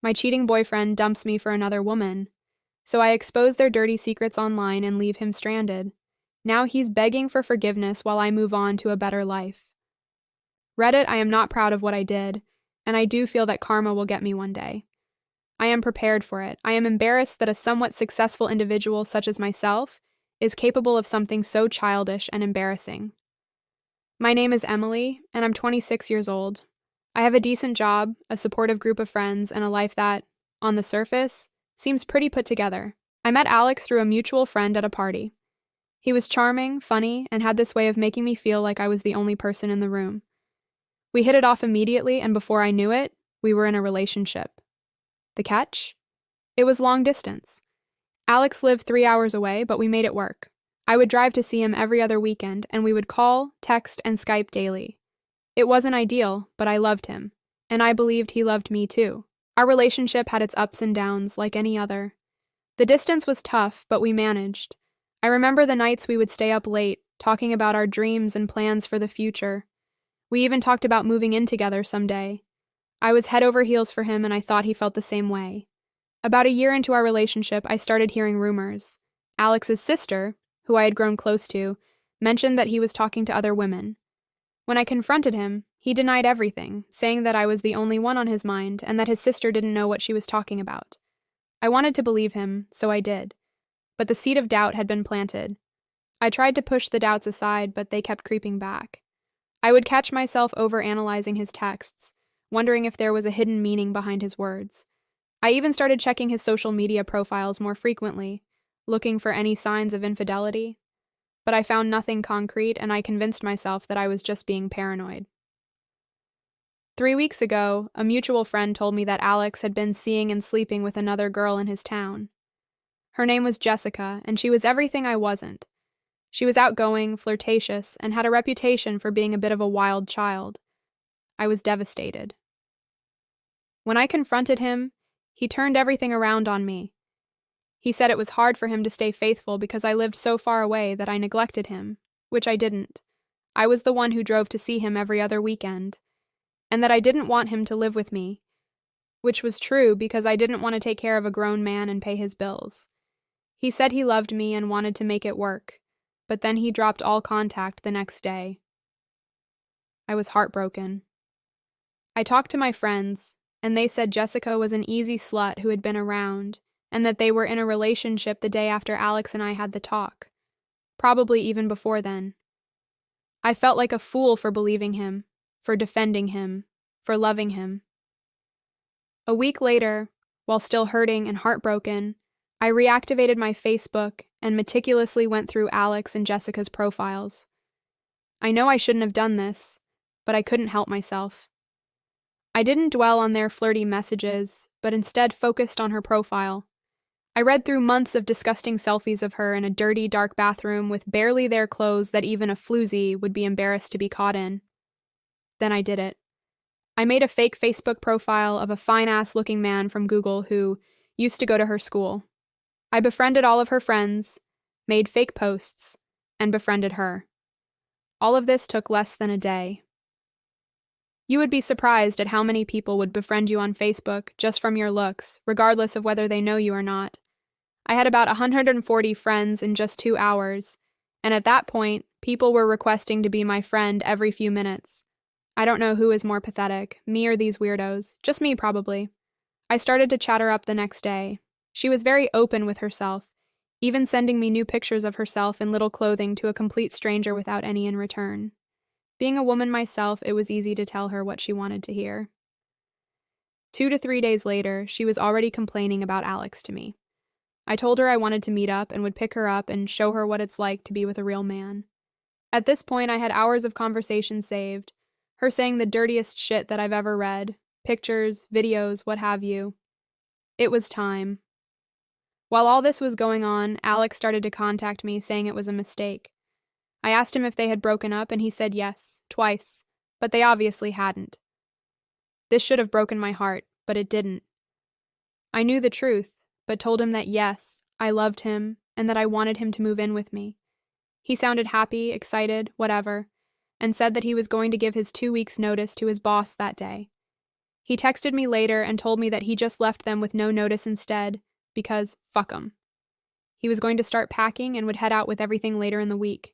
My cheating boyfriend dumps me for another woman. So I expose their dirty secrets online and leave him stranded. Now he's begging for forgiveness while I move on to a better life. Reddit, I am not proud of what I did, and I do feel that karma will get me one day. I am prepared for it. I am embarrassed that a somewhat successful individual such as myself is capable of something so childish and embarrassing. My name is Emily, and I'm 26 years old. I have a decent job, a supportive group of friends, and a life that, on the surface, seems pretty put together. I met Alex through a mutual friend at a party. He was charming, funny, and had this way of making me feel like I was the only person in the room. We hit it off immediately, and before I knew it, we were in a relationship. The catch? It was long distance. Alex lived 3 hours away, but we made it work. I would drive to see him every other weekend, and we would call, text, and Skype daily. It wasn't ideal, but I loved him, and I believed he loved me too. Our relationship had its ups and downs, like any other. The distance was tough, but we managed. I remember the nights we would stay up late, talking about our dreams and plans for the future. We even talked about moving in together someday. I was head over heels for him, and I thought he felt the same way. About a year into our relationship, I started hearing rumors. Alex's sister, who I had grown close to, mentioned that he was talking to other women. When I confronted him, he denied everything, saying that I was the only one on his mind and that his sister didn't know what she was talking about. I wanted to believe him, so I did. But the seed of doubt had been planted. I tried to push the doubts aside, but they kept creeping back. I would catch myself overanalyzing his texts, wondering if there was a hidden meaning behind his words. I even started checking his social media profiles more frequently, looking for any signs of infidelity. But I found nothing concrete, and I convinced myself that I was just being paranoid. 3 weeks ago, a mutual friend told me that Alex had been seeing and sleeping with another girl in his town. Her name was Jessica, and she was everything I wasn't. She was outgoing, flirtatious, and had a reputation for being a bit of a wild child. I was devastated. When I confronted him, he turned everything around on me. He said it was hard for him to stay faithful because I lived so far away that I neglected him, which I didn't. I was the one who drove to see him every other weekend, and that I didn't want him to live with me, which was true because I didn't want to take care of a grown man and pay his bills. He said he loved me and wanted to make it work, but then he dropped all contact the next day. I was heartbroken. I talked to my friends, and they said Jessica was an easy slut who had been around, and that they were in a relationship the day after Alex and I had the talk, probably even before then. I felt like a fool for believing him, for defending him, for loving him. A week later, while still hurting and heartbroken, I reactivated my Facebook and meticulously went through Alex and Jessica's profiles. I know I shouldn't have done this, but I couldn't help myself. I didn't dwell on their flirty messages, but instead focused on her profile. I read through months of disgusting selfies of her in a dirty, dark bathroom with barely there clothes that even a floozy would be embarrassed to be caught in. Then I did it. I made a fake Facebook profile of a fine-ass-looking man from Google who used to go to her school. I befriended all of her friends, made fake posts, and befriended her. All of this took less than a day. You would be surprised at how many people would befriend you on Facebook just from your looks, regardless of whether they know you or not. I had about 140 friends in just 2 hours, and at that point, people were requesting to be my friend every few minutes. I don't know who is more pathetic, me or these weirdos. Just me, probably. I started to chat her up the next day. She was very open with herself, even sending me new pictures of herself in little clothing to a complete stranger without any in return. Being a woman myself, it was easy to tell her what she wanted to hear. 2 to 3 days later, she was already complaining about Alex to me. I told her I wanted to meet up and would pick her up and show her what it's like to be with a real man. At this point, I had hours of conversation saved, her saying the dirtiest shit that I've ever read, pictures, videos, what have you. It was time. While all this was going on, Alex started to contact me saying it was a mistake. I asked him if they had broken up, and he said yes, twice, but they obviously hadn't. This should have broken my heart, but it didn't. I knew the truth, but told him that yes, I loved him, and that I wanted him to move in with me. He sounded happy, excited, whatever, and said that he was going to give his 2 weeks' notice to his boss that day. He texted me later and told me that he just left them with no notice instead, because fuck 'em. He was going to start packing and would head out with everything later in the week.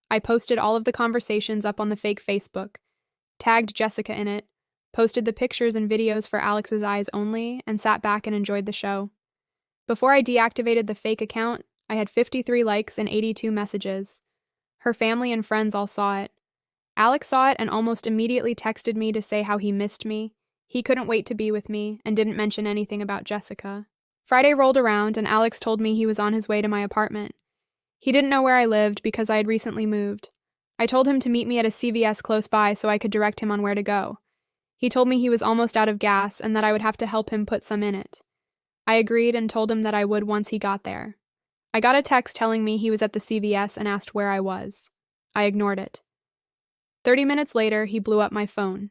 I posted all of the conversations up on the fake Facebook, tagged Jessica in it, posted the pictures and videos for Alex's eyes only, and sat back and enjoyed the show. Before I deactivated the fake account, I had 53 likes and 82 messages. Her family and friends all saw it. Alex saw it and almost immediately texted me to say how he missed me. He couldn't wait to be with me and didn't mention anything about Jessica. Friday rolled around and Alex told me he was on his way to my apartment. He didn't know where I lived because I had recently moved. I told him to meet me at a CVS close by so I could direct him on where to go. He told me he was almost out of gas and that I would have to help him put some in it. I agreed and told him that I would once he got there. I got a text telling me he was at the CVS and asked where I was. I ignored it. 30 minutes later, he blew up my phone.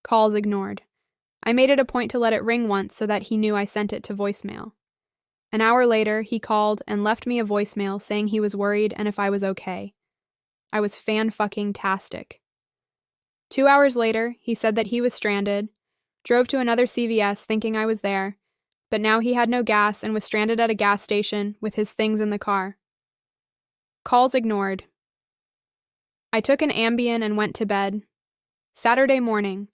Calls ignored. I made it a point to let it ring once so that he knew I sent it to voicemail. An hour later, he called and left me a voicemail saying he was worried and if I was okay. I was fan-fucking-tastic. 2 hours later, he said that he was stranded, drove to another CVS thinking I was there, but now he had no gas and was stranded at a gas station with his things in the car. Calls ignored. I took an Ambien and went to bed. Saturday morning.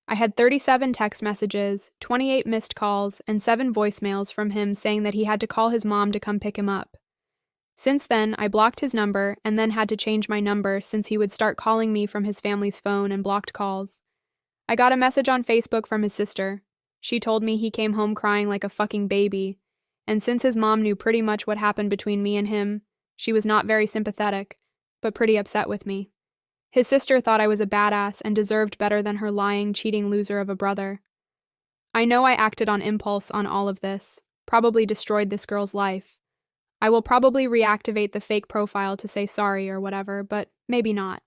I had 37 text messages, 28 missed calls, and 7 voicemails from him saying that he had to call his mom to come pick him up. Since then, I blocked his number and then had to change my number since he would start calling me from his family's phone and blocked calls. I got a message on Facebook from his sister. She told me he came home crying like a fucking baby, and since his mom knew pretty much what happened between me and him, she was not very sympathetic, but pretty upset with me. His sister thought I was a badass and deserved better than her lying, cheating loser of a brother. I know I acted on impulse on all of this, probably destroyed this girl's life. I will probably reactivate the fake profile to say sorry or whatever, but maybe not.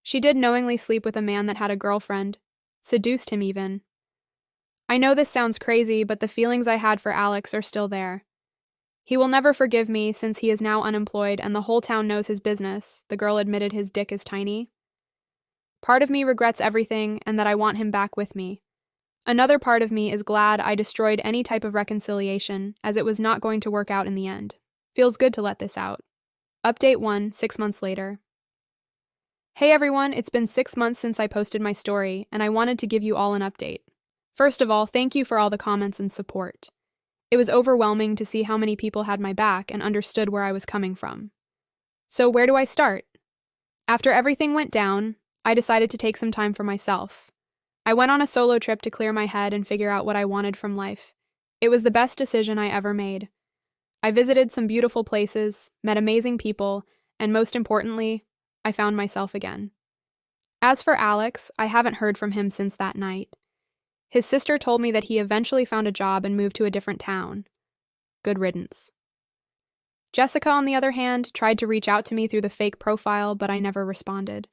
She did knowingly sleep with a man that had a girlfriend, seduced him even. I know this sounds crazy, but the feelings I had for Alex are still there. He will never forgive me since he is now unemployed and the whole town knows his business. The girl admitted his dick is tiny. Part of me regrets everything and that I want him back with me. Another part of me is glad I destroyed any type of reconciliation, as it was not going to work out in the end. Feels good to let this out. Update 1, 6 months later. Hey everyone, it's been 6 months since I posted my story, and I wanted to give you all an update. First of all, thank you for all the comments and support. It was overwhelming to see how many people had my back and understood where I was coming from. So where do I start? After everything went down, I decided to take some time for myself. I went on a solo trip to clear my head and figure out what I wanted from life. It was the best decision I ever made. I visited some beautiful places, met amazing people, and most importantly, I found myself again. As for Alex, I haven't heard from him since that night. His sister told me that he eventually found a job and moved to a different town. Good riddance. Jessica, on the other hand, tried to reach out to me through the fake profile, but I never responded.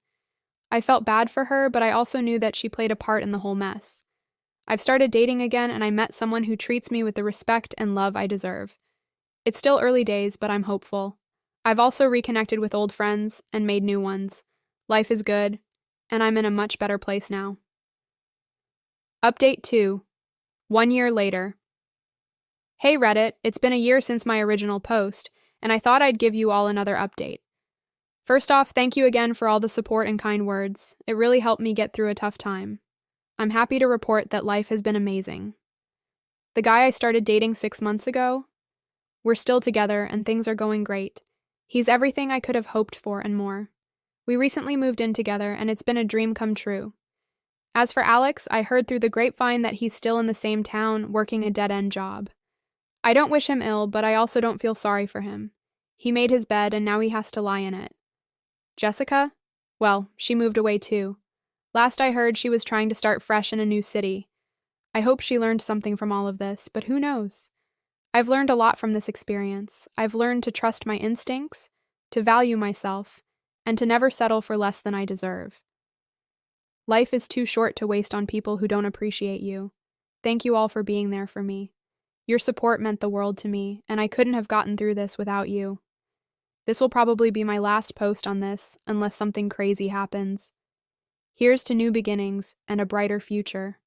I felt bad for her, but I also knew that she played a part in the whole mess. I've started dating again, and I met someone who treats me with the respect and love I deserve. It's still early days, but I'm hopeful. I've also reconnected with old friends and made new ones. Life is good, and I'm in a much better place now. Update 2. 1 year later. Hey Reddit, it's been a year since my original post, and I thought I'd give you all another update. First off, thank you again for all the support and kind words. It really helped me get through a tough time. I'm happy to report that life has been amazing. The guy I started dating 6 months ago, we're still together and things are going great. He's everything I could have hoped for and more. We recently moved in together and it's been a dream come true. As for Alex, I heard through the grapevine that he's still in the same town working a dead-end job. I don't wish him ill, but I also don't feel sorry for him. He made his bed and now he has to lie in it. Jessica? Well, she moved away too. Last I heard, she was trying to start fresh in a new city. I hope she learned something from all of this, but who knows? I've learned a lot from this experience. I've learned to trust my instincts, to value myself, and to never settle for less than I deserve. Life is too short to waste on people who don't appreciate you. Thank you all for being there for me. Your support meant the world to me, and I couldn't have gotten through this without you. This will probably be my last post on this, unless something crazy happens. Here's to new beginnings and a brighter future.